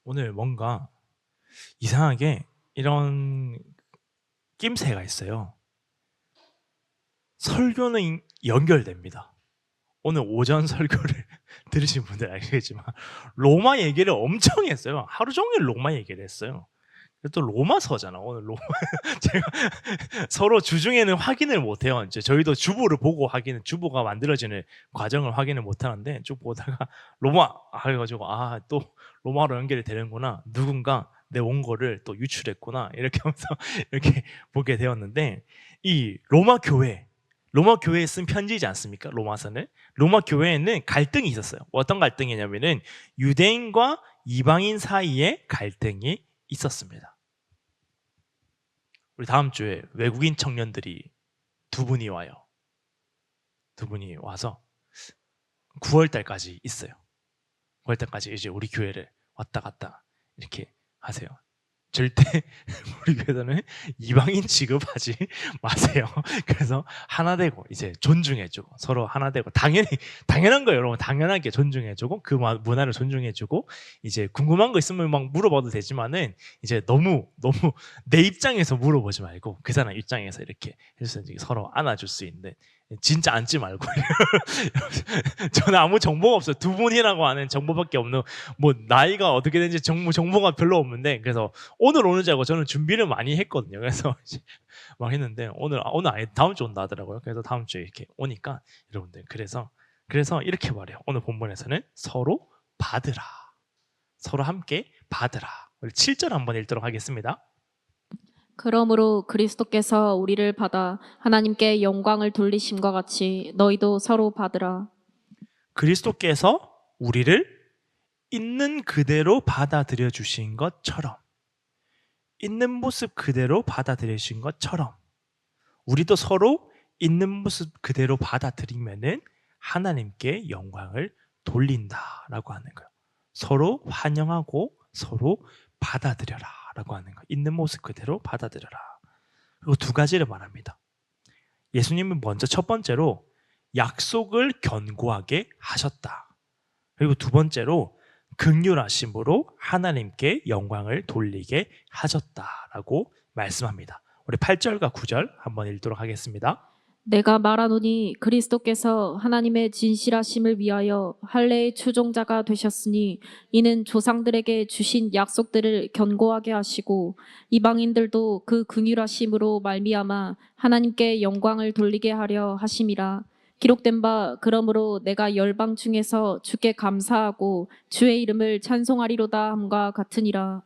오늘 뭔가 이상하게 이런 낌새가 있어요. 설교는 연결됩니다. 오늘 오전 설교를 들으신 분들 아시겠지만 로마 얘기를 엄청 했어요. 하루 종일 로마 얘기를 했어요. 또 로마서잖아. 오늘 로마 제가 서로 주중에는 확인을 못 해요. 이제 저희도 주보를 보고 주보가 만들어지는 과정을 확인을 못 하는데 쭉 보다가 로마 해 가지고 또 로마로 연결이 되는구나. 누군가 내 원고를 또 유출했구나. 이렇게 하면서 이렇게 보게 되었는데 이 로마 교회에 쓴 편지이지 않습니까? 로마서는. 로마 교회에는 갈등이 있었어요. 어떤 갈등이냐면은 유대인과 이방인 사이에 갈등이 있었습니다. 우리 다음 주에 외국인 청년들이 두 분이 와요. 두 분이 와서 9월 달까지 있어요. 9월 달까지 이제 우리 교회를 왔다 갔다 이렇게 하세요. 절대 우리 교회에서는 이방인 취급하지 마세요. 그래서 하나 되고 이제 존중해주고 서로 하나 되고 당연한 거예요, 여러분. 당연하게 존중해주고 그 문화를 존중해주고 이제 궁금한 거 있으면 막 물어봐도 되지만은 이제 너무 내 입장에서 물어보지 말고 그 사람 입장에서 이렇게 해서 서로 안아줄 수 있는 진짜 앉지 말고 저는 아무 정보가 없어요. 두 분이라고 하는 정보밖에 없는 뭐 나이가 어떻게 되는지 정보가 별로 없는데 그래서 오늘 오는 줄 알고 저는 준비를 많이 했거든요. 그래서 막 했는데 오늘 아예 다음 주 온다 하더라고요. 그래서 다음 주에 이렇게 오니까 여러분들 그래서 이렇게 말해요. 오늘 본문에서는 서로 받으라. 서로 함께 받으라. 우리 7절 한번 읽도록 하겠습니다. 그러므로 그리스도께서 우리를 받아 하나님께 영광을 돌리심과 같이 너희도 서로 받으라. 그리스도께서 우리를 있는 그대로 받아들여 주신 것처럼 있는 모습 그대로 받아들이신 것처럼 우리도 서로 있는 모습 그대로 받아들이면은 하나님께 영광을 돌린다라고 하는 거예요. 서로 환영하고 서로 받아들여라라고 하는 거예요. 있는 모습 그대로 받아들여라. 그리고 두 가지를 말합니다. 예수님은 먼저 첫 번째로 약속을 견고하게 하셨다. 그리고 두 번째로 긍휼하심으로 하나님께 영광을 돌리게 하셨다라고 말씀합니다. 우리 8절과 9절 한번 읽도록 하겠습니다. 내가 말하노니 그리스도께서 하나님의 진실하심을 위하여 할례의 추종자가 되셨으니 이는 조상들에게 주신 약속들을 견고하게 하시고 이방인들도 그 긍휼하심으로 말미암아 하나님께 영광을 돌리게 하려 하심이라. 기록된 바 그러므로 내가 열방 중에서 주께 감사하고 주의 이름을 찬송하리로다 함과 같으니라.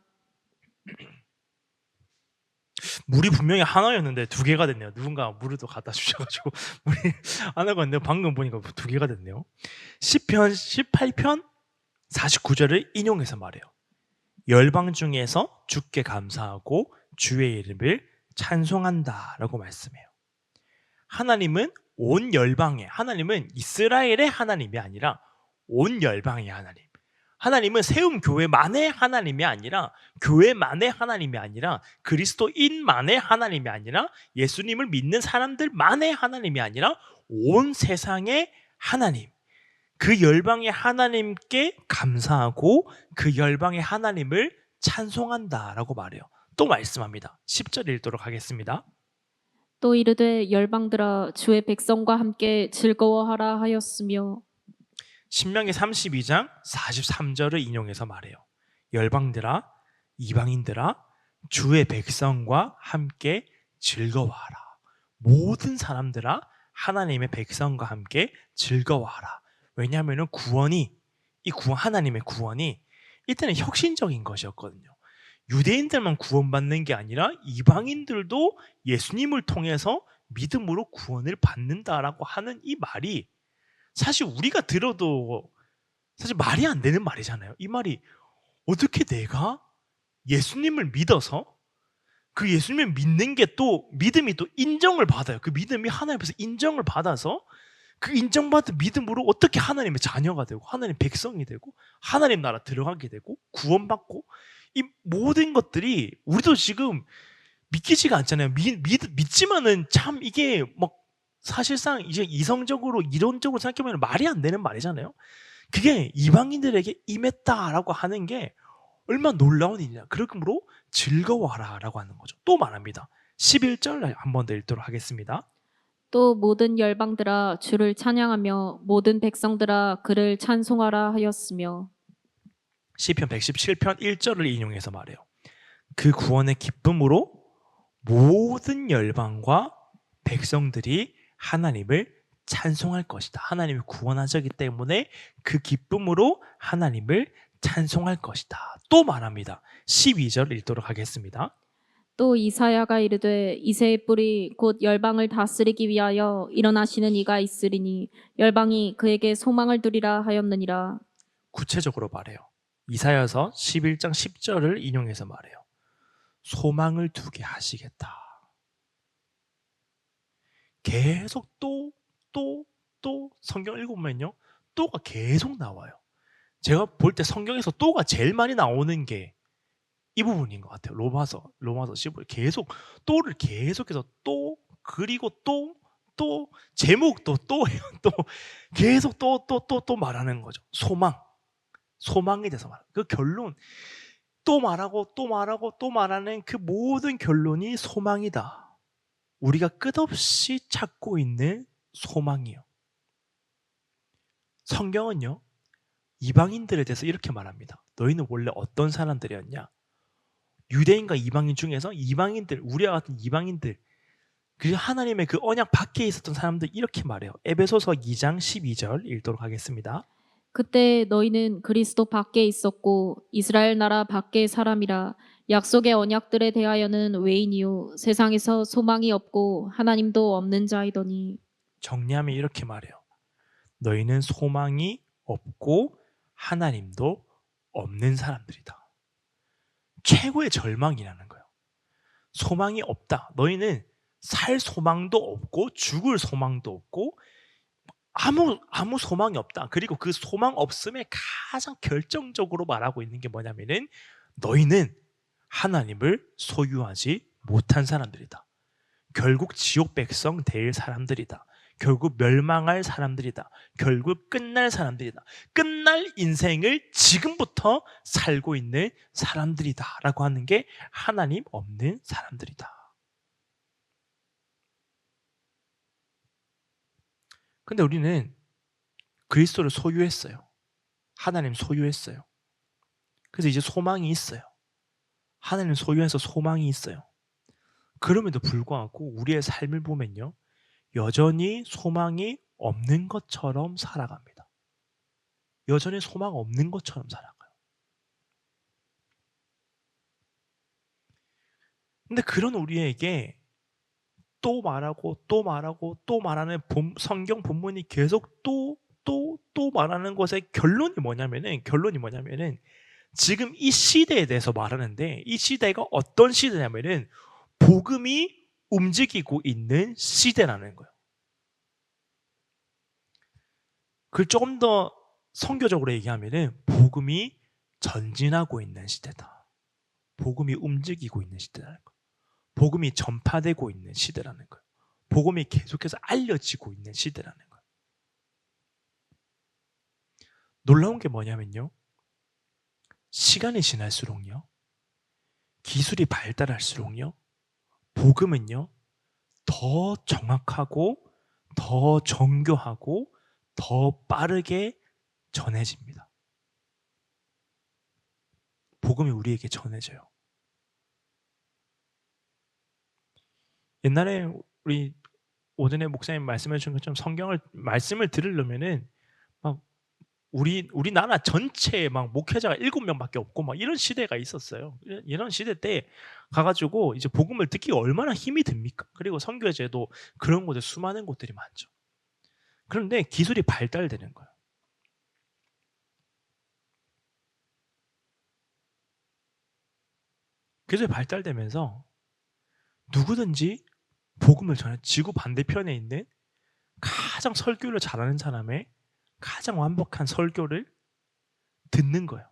물이 분명히 하나였는데 두 개가 됐네요. 누군가 물을 또 갖다 주셔가지고 물이 하나가 있는데 방금 보니까 두 개가 됐네요. 시편 18편 49절을 인용해서 말해요. 열방 중에서 주께 감사하고 주의 이름을 찬송한다라고 말씀해요. 하나님은 온 열방에, 하나님은 이스라엘의 하나님이 아니라 온 열방의 하나님. 하나님은 세움 교회만의 하나님이 아니라 교회만의 하나님이 아니라 그리스도인만의 하나님이 아니라 예수님을 믿는 사람들만의 하나님이 아니라 온 세상의 하나님. 그 열방의 하나님께 감사하고 그 열방의 하나님을 찬송한다라고 말해요. 또 말씀합니다. 10절 읽도록 하겠습니다. 또 이르되 열방들아 주의 백성과 함께 즐거워하라 하였으며 신명기 32장 43절을 인용해서 말해요. 열방들아 이방인들아 주의 백성과 함께 즐거워하라. 모든 사람들아 하나님의 백성과 함께 즐거워하라. 왜냐하면 하나님의 구원이 이때는 혁신적인 것이었거든요. 유대인들만 구원받는 게 아니라 이방인들도 예수님을 통해서 믿음으로 구원을 받는다라고 하는 이 말이 사실 우리가 들어도 사실 말이 안 되는 말이잖아요. 이 말이 어떻게 내가 예수님을 믿어서 그 예수님을 믿는 게 또 믿음이 또 인정을 받아요. 그 믿음이 하나님께서 인정을 받아서 그 인정받은 믿음으로 어떻게 하나님의 자녀가 되고 하나님의 백성이 되고 하나님 나라 들어가게 되고 구원받고 이 모든 것들이 우리도 지금 믿기지가 않잖아요. 믿지만은 참 이게 막 사실상 이제 이성적으로 이론적으로 생각해보면 말이 안 되는 말이잖아요. 그게 이방인들에게 임했다라고 하는 게 얼마나 놀라운 일이냐. 그러므로 즐거워하라 라고 하는 거죠. 또 말합니다. 11절 한 번 더 읽도록 하겠습니다. 또 모든 열방들아 주를 찬양하며 모든 백성들아 그를 찬송하라 하였으며 시편 117편 1절을 인용해서 말해요. 그 구원의 기쁨으로 모든 열방과 백성들이 하나님을 찬송할 것이다. 하나님이 구원하셨기 때문에 그 기쁨으로 하나님을 찬송할 것이다. 또 말합니다. 12절 읽도록 하겠습니다. 또 이사야가 이르되 이새의 뿔이 곧 열방을 다스리기 위하여 일어나시는 이가 있으리니 열방이 그에게 소망을 두리라 하였느니라. 구체적으로 말해요. 이사야서 11장 10절을 인용해서 말해요. 소망을 두게 하시겠다. 계속 또 성경 읽어보면요. 또가 계속 나와요. 제가 볼 때 성경에서 또가 제일 많이 나오는 게 이 부분인 것 같아요. 로마서 15 계속 또를 계속해서 또 그리고 또 제목도 또예요. 또 계속 또 말하는 거죠. 소망에 대해서 말하는 그 결론 또 말하고 또 말하는 그 모든 결론이 소망이다. 우리가 끝없이 찾고 있는 소망이요. 성경은요. 이방인들에 대해서 이렇게 말합니다. 너희는 원래 어떤 사람들이었냐? 유대인과 이방인 중에서 이방인들, 우리와 같은 이방인들, 그리고 하나님의 그 언약 밖에 있었던 사람들 이렇게 말해요. 에베소서 2장 12절 읽도록 하겠습니다. 그때 너희는 그리스도 밖에 있었고 이스라엘 나라 밖의 사람이라 약속의 언약들에 대하여는 외인이요 세상에서 소망이 없고 하나님도 없는 자이더니. 정리하면 이렇게 말해요. 너희는 소망이 없고 하나님도 없는 사람들이다. 최고의 절망이라는 거예요. 소망이 없다. 너희는 살 소망도 없고 죽을 소망도 없고 아무 소망이 없다. 그리고 그 소망 없음에 가장 결정적으로 말하고 있는 게 뭐냐면은 너희는 하나님을 소유하지 못한 사람들이다. 결국 지옥 백성 될 사람들이다. 결국 멸망할 사람들이다. 결국 끝날 사람들이다. 끝날 인생을 지금부터 살고 있는 사람들이다 라고 하는 게 하나님 없는 사람들이다. 근데 우리는 그리스도를 소유했어요. 하나님 소유했어요. 그래서 이제 소망이 있어요. 하나님 소유해서 소망이 있어요. 그럼에도 불구하고 우리의 삶을 보면요. 여전히 소망이 없는 것처럼 살아갑니다. 여전히 소망 없는 것처럼 살아가요. 근데 그런 우리에게 또 말하는 성경 본문이 계속 또 말하는 것의 결론이 뭐냐면은 지금 이 시대에 대해서 말하는데 이 시대가 어떤 시대냐면은 복음이 움직이고 있는 시대라는 거예요. 그걸 조금 더 선교적으로 얘기하면은 복음이 전진하고 있는 시대다. 복음이 움직이고 있는 시대라는 거예요. 복음이 전파되고 있는 시대라는 거예요. 복음이 계속해서 알려지고 있는 시대라는 거예요. 놀라운 게 뭐냐면요. 시간이 지날수록요. 기술이 발달할수록요. 복음은요. 더 정확하고 더 정교하고 더 빠르게 전해집니다. 복음이 우리에게 전해져요. 옛날에 우리 오전에 목사님 말씀해 주신 것처럼 말씀을 들으려면은 막 우리나라 전체에 막 목회자가 7명밖에 없고 막 이런 시대가 있었어요. 이런 시대 때 가가지고 이제 복음을 듣기가 얼마나 힘이 듭니까? 그리고 선교제도 그런 곳에 수많은 곳들이 많죠. 그런데 기술이 발달되는 거예요. 기술이 발달되면서 누구든지 복음을 전해 지구 반대편에 있는 가장 설교를 잘하는 사람의 가장 완벽한 설교를 듣는 거예요.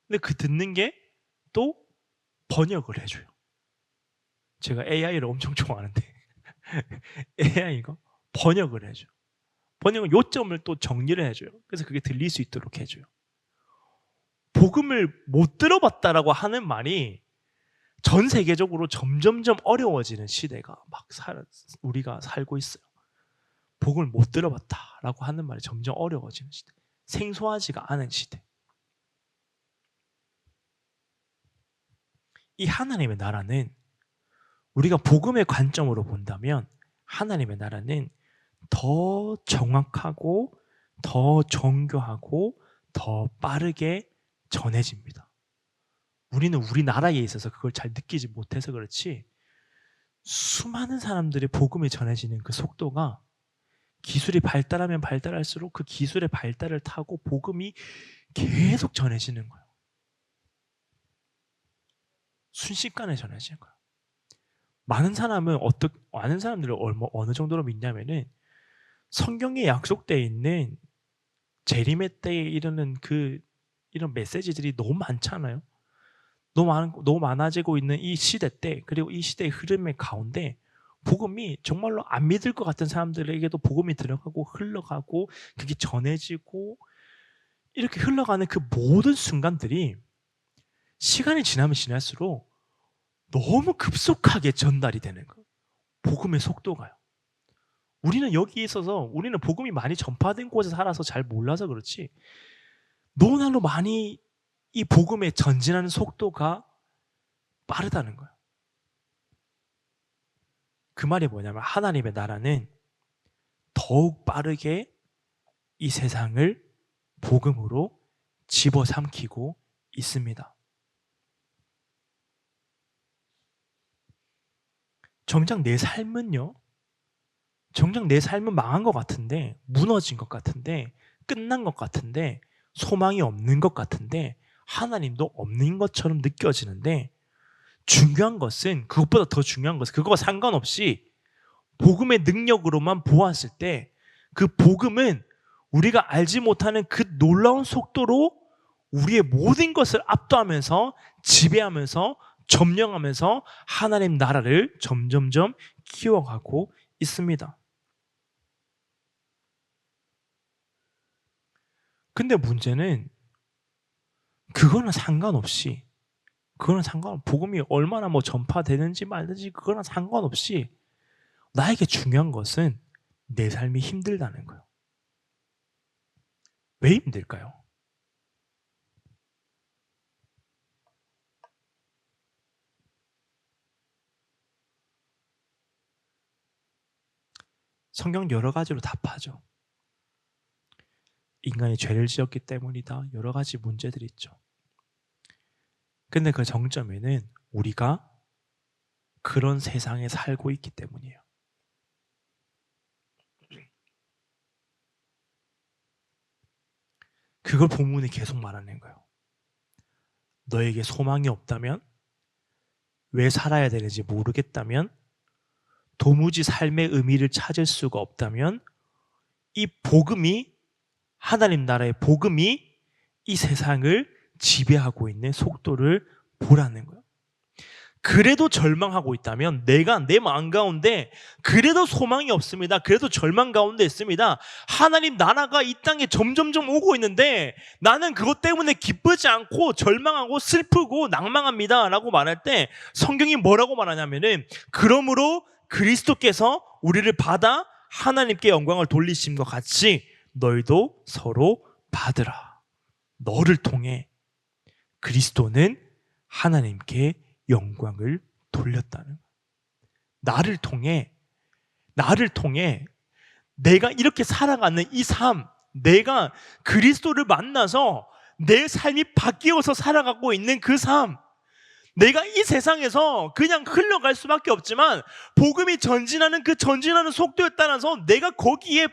근데 그 듣는 게 또 번역을 해줘요. 제가 AI를 엄청 좋아하는데 AI가 번역을 해줘요. 번역은 요점을 또 정리를 해줘요. 그래서 그게 들릴 수 있도록 해줘요. 복음을 못 들어봤다라고 하는 말이 전 세계적으로 점점점 어려워지는 시대가 우리가 살고 있어요. 복음을 못 들어봤다라고 하는 말이 점점 어려워지는 시대. 생소하지가 않은 시대. 이 하나님의 나라는 우리가 복음의 관점으로 본다면 하나님의 나라는 더 정확하고 더 정교하고 더 빠르게 전해집니다. 우리는 우리나라에 있어서 그걸 잘 느끼지 못해서 그렇지 수많은 사람들의 복음이 전해지는 그 속도가 기술이 발달하면 발달할수록 그 기술의 발달을 타고 복음이 계속 전해지는 거예요. 순식간에 전해지는 거예요. 많은 사람들을 어느 정도로 믿냐면은 성경에 약속되어 있는 재림의 때에 이르는 이런 메시지들이 너무 많잖아요. 너무 많아지고 있는 이 시대 때, 그리고 이 시대의 흐름의 가운데 복음이 정말로 안 믿을 것 같은 사람들에게도 복음이 들어가고 흘러가고 그게 전해지고 이렇게 흘러가는 그 모든 순간들이 시간이 지나면 지날수록 너무 급속하게 전달이 되는 거예요. 복음의 속도가요. 우리는 여기 있어서 우리는 복음이 많이 전파된 곳에 살아서 잘 몰라서 그렇지 너무나도 많이 이 복음에 전진하는 속도가 빠르다는 거예요. 그 말이 뭐냐면 하나님의 나라는 더욱 빠르게 이 세상을 복음으로 집어삼키고 있습니다. 정작 내 삶은 망한 것 같은데, 무너진 것 같은데, 끝난 것 같은데, 소망이 없는 것 같은데, 하나님도 없는 것처럼 느껴지는데, 그것보다 더 중요한 것은 그거와 상관없이 복음의 능력으로만 보았을 때 그 복음은 우리가 알지 못하는 그 놀라운 속도로 우리의 모든 것을 압도하면서 지배하면서 점령하면서 하나님 나라를 점점점 키워가고 있습니다. 근데 문제는 그거는 상관없이 복음이 얼마나 전파되는지 말든지 그거랑 상관없이 나에게 중요한 것은 내 삶이 힘들다는 거예요. 왜 힘들까요? 성경 여러 가지로 답하죠. 인간이 죄를 지었기 때문이다. 여러 가지 문제들이 있죠. 근데 그 정점에는 우리가 그런 세상에 살고 있기 때문이에요. 그걸 본문이 계속 말하는 거예요. 너에게 소망이 없다면, 왜 살아야 되는지 모르겠다면, 도무지 삶의 의미를 찾을 수가 없다면 이 복음이, 하나님 나라의 복음이 이 세상을 지배하고 있는 속도를 보라는 거예요. 그래도 절망하고 있다면, 내가 내 마음 가운데 그래도 소망이 없습니다. 그래도 절망 가운데 있습니다. 하나님 나라가 이 땅에 점점점 오고 있는데 나는 그것 때문에 기쁘지 않고 절망하고 슬프고 낭망합니다 라고 말할 때 성경이 뭐라고 말하냐면은, 그러므로 그리스도께서 우리를 받아 하나님께 영광을 돌리심과 같이 너희도 서로 받으라. 너를 통해 그리스도는 하나님께 영광을 돌렸다는 거예요. 나를 통해 내가 이렇게 살아가는 이 삶, 내가 그리스도를 만나서 내 삶이 바뀌어서 살아가고 있는 그 삶, 내가 이 세상에서 그냥 흘러갈 수밖에 없지만 복음이 전진하는 그 전진하는 속도에 따라서 내가 거기에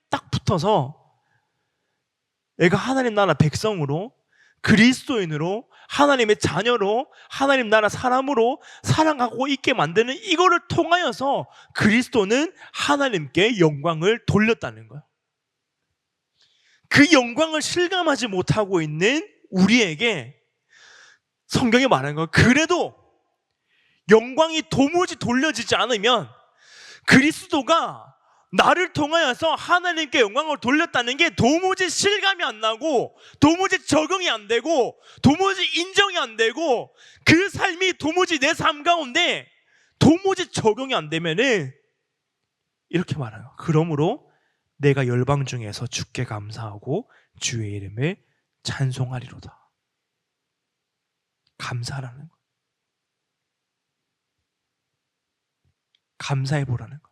딱 붙어서 내가 하나님 나라 백성으로, 그리스도인으로, 하나님의 자녀로, 하나님 나라 사람으로 살아가고 있게 만드는 이거를 통하여서 그리스도는 하나님께 영광을 돌렸다는 거예요. 그 영광을 실감하지 못하고 있는 우리에게 성경이 말하는 거예요. 그래도 영광이 도무지 돌려지지 않으면 그리스도가 나를 통하여서 하나님께 영광을 돌렸다는 게 도무지 실감이 안 나고 도무지 적응이 안 되고 도무지 인정이 안 되고 그 삶이 도무지 내 삶 가운데 도무지 적용이 안 되면은 이렇게 말해요. 그러므로 내가 열방 중에서 주께 감사하고 주의 이름을 찬송하리로다. 감사라는 거. 감사해 보라는 거.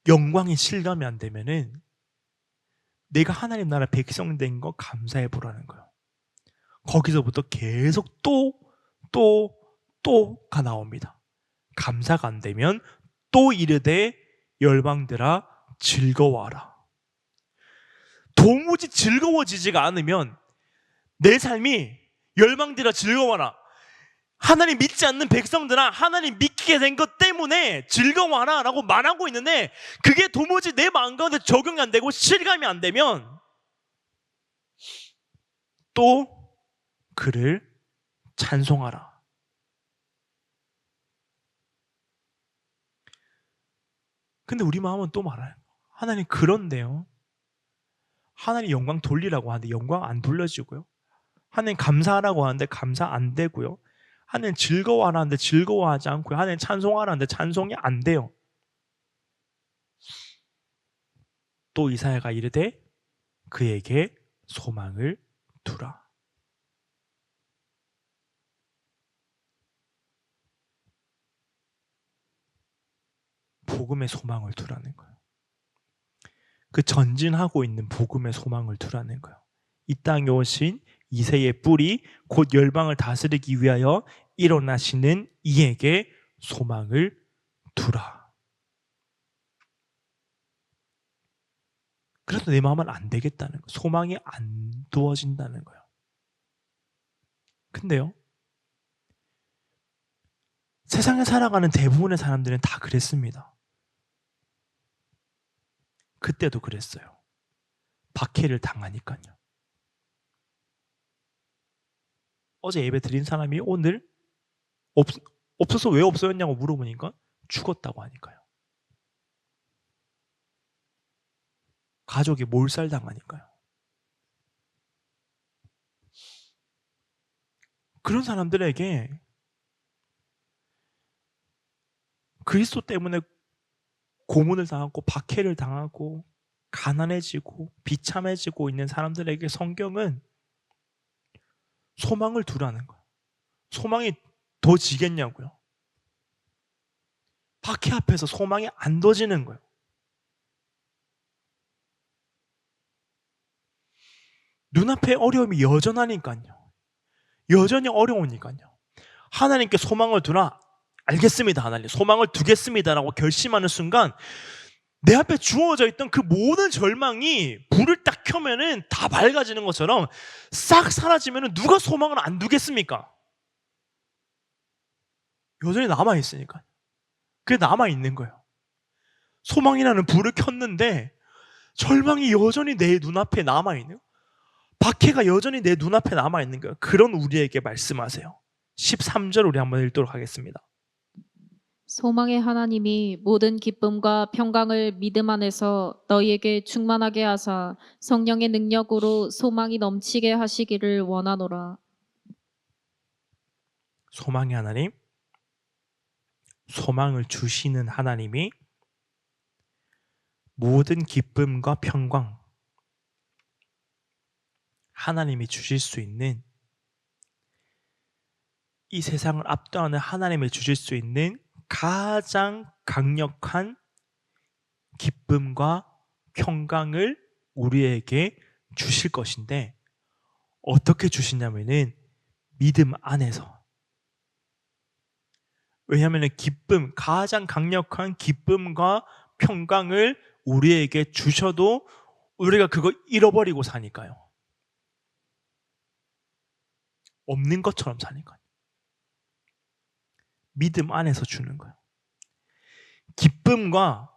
영광이 실감이 안 되면은 내가 하나님 나라 백성 된 거 감사해 보라는 거예요. 거기서부터 계속 또가 나옵니다. 감사가 안 되면 또 이르되 열방들아 즐거워하라. 도무지 즐거워지지가 않으면 내 삶이 열방들아 즐거워하라. 하나님 믿지 않는 백성들아 하나님 믿게 된 것 때문에 즐거워하라 라고 말하고 있는데 그게 도무지 내 마음 가운데 적용이 안 되고 실감이 안 되면 또 그를 찬송하라. 근데 우리 마음은 또 말아요. 하나님 그런데요. 하나님 영광 돌리라고 하는데 영광 안 돌려지고요. 하나님 감사하라고 하는데 감사 안 되고요. 하나님 즐거워하라는데 즐거워하지 않고요. 하나님 찬송하라는데 찬송이 안 돼요. 또 이사야가 이르되 그에게 소망을 두라. 복음의 소망을 두라는 거예요. 그 전진하고 있는 복음의 소망을 두라는 거예요. 이 땅에 오신 이새의 뿌리 곧 열방을 다스리기 위하여 일어나시는 이에게 소망을 두라. 그래도 내 마음은 안 되겠다는 거예요. 소망이 안 두어진다는 거예요. 근데요, 세상에 살아가는 대부분의 사람들은 다 그랬습니다. 그때도 그랬어요. 박해를 당하니까요. 어제 예배 드린 사람이 오늘 없어서 왜 없어졌냐고 물어보니까 죽었다고 하니까요. 가족이 몰살당하니까요. 그런 사람들에게 그리스도 때문에 고문을 당하고 박해를 당하고 가난해지고 비참해지고 있는 사람들에게 성경은 소망을 두라는 거예요. 소망이 더 지겠냐고요. 박해 앞에서 소망이 안 둬지는 거예요. 눈앞에 어려움이 여전하니까요. 여전히 어려우니까요. 하나님께 소망을 두라. 알겠습니다, 하나님. 소망을 두겠습니다라고 결심하는 순간 내 앞에 주어져 있던 그 모든 절망이 불을 딱 켜면은 다 밝아지는 것처럼 싹 사라지면은 누가 소망을 안 두겠습니까? 여전히 남아있으니까. 그게 남아있는 거예요. 소망이라는 불을 켰는데 절망이 여전히 내 눈앞에 남아있는 거예요. 박해가 여전히 내 눈앞에 남아있는 거예요. 그런 우리에게 말씀하세요. 13절 우리 한번 읽도록 하겠습니다. 소망의 하나님이 모든 기쁨과 평강을 믿음 안에서 너희에게 충만하게 하사 성령의 능력으로 소망이 넘치게 하시기를 원하노라. 소망의 하나님, 소망을 주시는 하나님이 모든 기쁨과 평강, 하나님이 주실 수 있는 이 세상을 압도하는 하나님이 주실 수 있는 가장 강력한 기쁨과 평강을 우리에게 주실 것인데 어떻게 주시냐면은 믿음 안에서. 왜냐하면 기쁨, 가장 강력한 기쁨과 평강을 우리에게 주셔도 우리가 그거 잃어버리고 사니까요. 없는 것처럼 사니까요. 믿음 안에서 주는 거예요. 기쁨과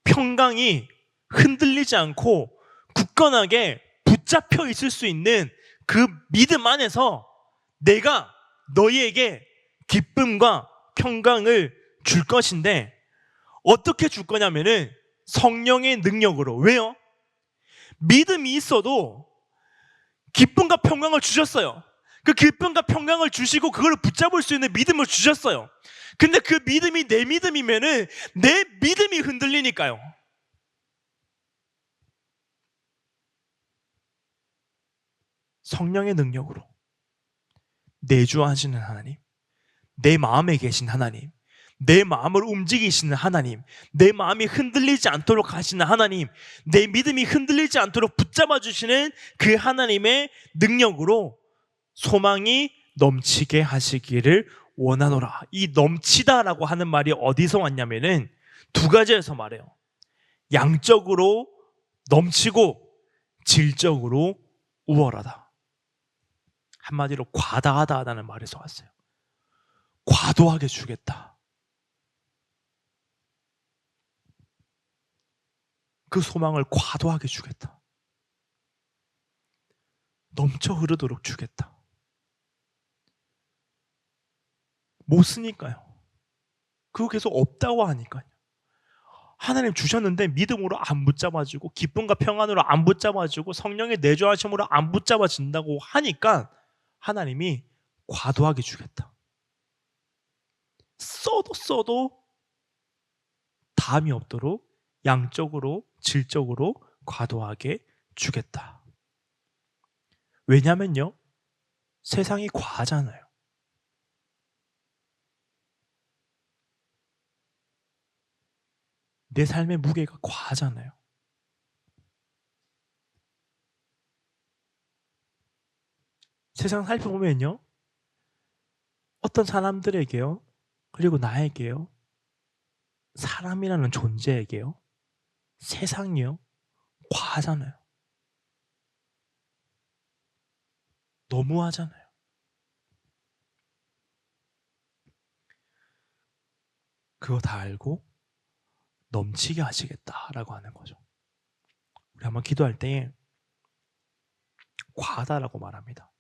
평강이 흔들리지 않고 굳건하게 붙잡혀 있을 수 있는 그 믿음 안에서 내가 너희에게 기쁨과 평강을 줄 것인데 어떻게 줄 거냐면은 성령의 능력으로. 왜요? 믿음이 있어도 기쁨과 평강을 주셨어요. 그 기쁨과 평강을 주시고 그걸 붙잡을 수 있는 믿음을 주셨어요. 근데 그 믿음이 내 믿음이면은 내 믿음이 흔들리니까요. 성령의 능력으로 내주하시는 하나님, 내 마음에 계신 하나님, 내 마음을 움직이시는 하나님, 내 마음이 흔들리지 않도록 하시는 하나님, 내 믿음이 흔들리지 않도록 붙잡아 주시는 그 하나님의 능력으로 소망이 넘치게 하시기를 원하노라. 이 넘치다라고 하는 말이 어디서 왔냐면은 두 가지에서 말해요. 양적으로 넘치고 질적으로 우월하다. 한마디로 과다하다라는 말에서 왔어요. 과도하게 주겠다. 그 소망을 과도하게 주겠다. 넘쳐 흐르도록 주겠다. 못 쓰니까요. 그거 계속 없다고 하니까요. 하나님 주셨는데 믿음으로 안 붙잡아주고 기쁨과 평안으로 안 붙잡아주고 성령의 내주하심으로 안 붙잡아진다고 하니까 하나님이 과도하게 주겠다. 써도 담이 없도록 양적으로 질적으로 과도하게 주겠다. 왜냐면요, 세상이 과하잖아요. 내 삶의 무게가 과하잖아요. 세상 살펴보면요, 어떤 사람들에게요, 그리고 나에게요, 사람이라는 존재에게요, 세상이요, 과하잖아요. 너무하잖아요. 그거 다 알고 넘치게 하시겠다라고 하는 거죠. 우리 한번 기도할 때에 과하다라고 말합니다.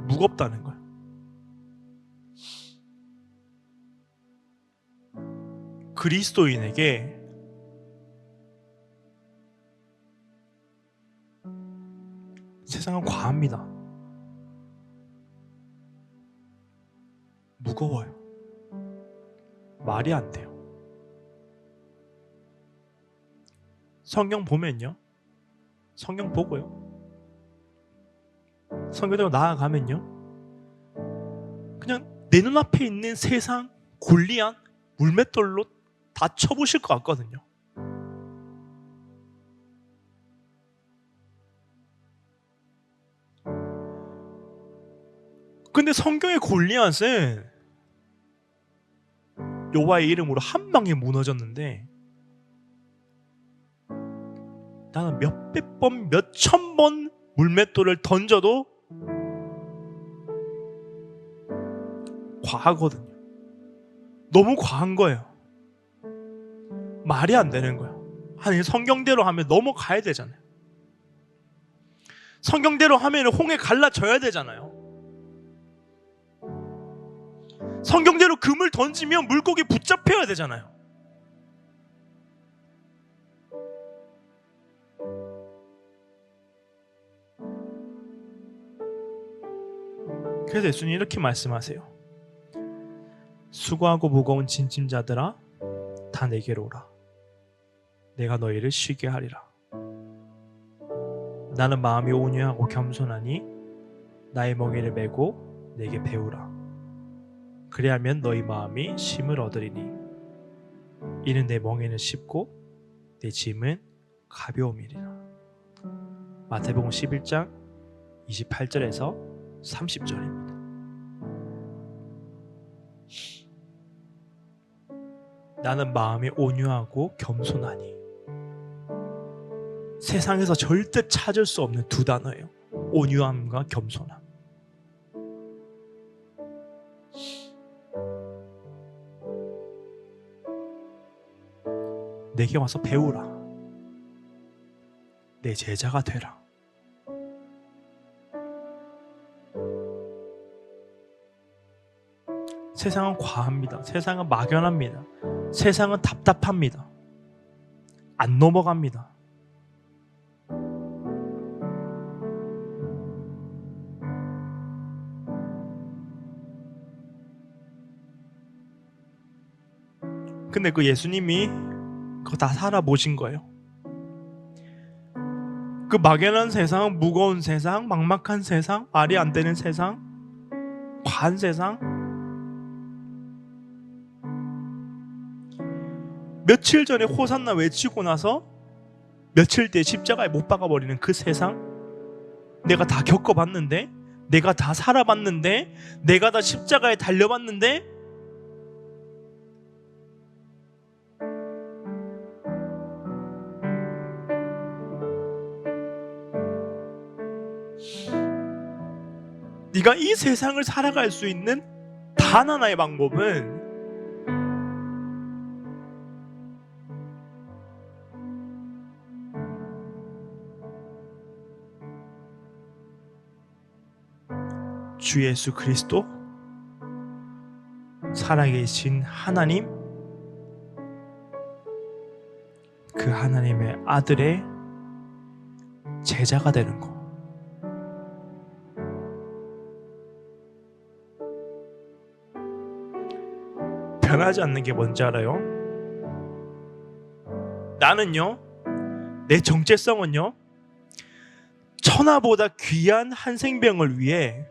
무겁다는 거예요. 그리스도인에게 세상은 과합니다. 무거워요. 말이 안 돼요. 성경 보면요, 성경 보고요, 성경대로 나아가면요, 그냥 내 눈앞에 있는 세상 골리앗 물맷돌로 다 쳐부실 것 같거든요. 근데 성경의 골리앗은 여호와의 이름으로 한 방에 무너졌는데 나는 몇백 번, 몇천 번 물맷돌을 던져도 과하거든요. 너무 과한 거예요. 말이 안 되는 거예요. 아니, 성경대로 하면 넘어가야 되잖아요. 성경대로 하면 홍해 갈라져야 되잖아요. 성경대로 금을 던지면 물고기 붙잡혀야 되잖아요. 그래서 예수님이 이렇게 말씀하세요. 수고하고 무거운 짐진자들아, 다 내게로 오라. 내가 너희를 쉬게 하리라. 나는 마음이 온유하고 겸손하니 나의 멍에를 메고 내게 배우라. 그리하면 너희 마음이 쉼을 얻으리니 이는 내 멍에는 쉽고 내 짐은 가벼움이리라. 마태복음 11장 28절에서 30절입니다. 나는 마음이 온유하고 겸손하니, 세상에서 절대 찾을 수 없는 두 단어예요. 온유함과 겸손함. 내게 와서 배우라. 내 제자가 되라. 세상은 과합니다. 세상은 막연합니다. 세상은 답답합니다. 안 넘어갑니다. 근데 그 예수님이 그거 다 살아보신 거예요. 그 막연한 세상, 무거운 세상, 막막한 세상, 말이 안 되는 세상, 과한 세상, 며칠 전에 호산나 외치고 나서 며칠 뒤에 십자가에 못 박아버리는 그 세상, 내가 다 겪어봤는데, 내가 다 살아봤는데, 내가 다 십자가에 달려봤는데, 네가 이 세상을 살아갈 수 있는 단 하나의 방법은 주 예수 그리스도, 살아계신 하나님, 그 하나님의 아들의 제자가 되는 거. 변하지 않는 게 뭔지 알아요? 나는요, 내 정체성은요, 천하보다 귀한 한 생명을 위해,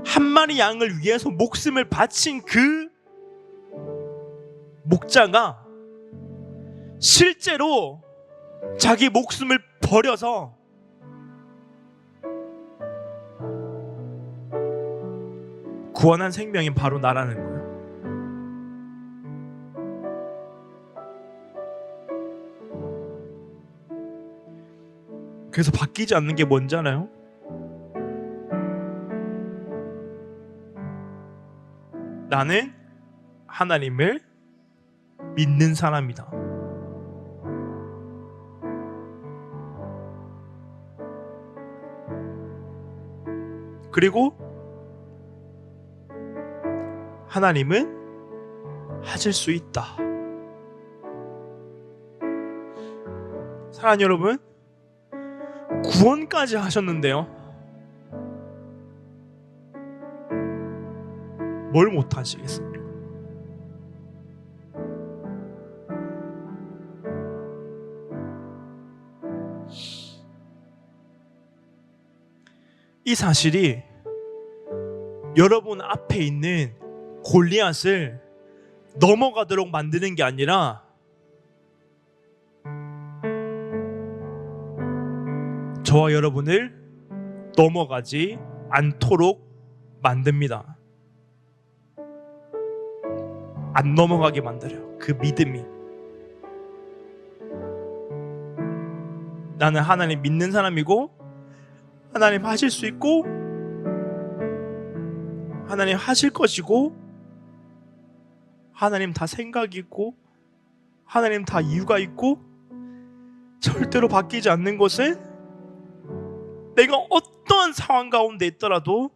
한 마리 양을 위해서 목숨을 바친 그 목자가 실제로 자기 목숨을 버려서 구원한 생명이 바로 나라는 거예요. 그래서 바뀌지 않는 게 뭔지 알아요? 나는 하나님을 믿는 사람이다. 그리고 하나님은 하실 수 있다. 사랑하는 여러분, 구원까지 하셨는데요, 뭘 못하시겠습니까? 이 사실이 여러분 앞에 있는 골리앗을 넘어가도록 만드는 게 아니라 저와 여러분을 넘어가지 않도록 만듭니다. 안 넘어가게 만들어요. 그 믿음이. 나는 하나님 믿는 사람이고, 하나님 하실 수 있고, 하나님 하실 것이고, 하나님 다 생각이 있고, 하나님 다 이유가 있고, 절대로 바뀌지 않는 것은 내가 어떠한 상황 가운데 있더라도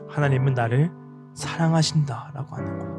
하나님은 나를 사랑하신다라고 하는 거예요.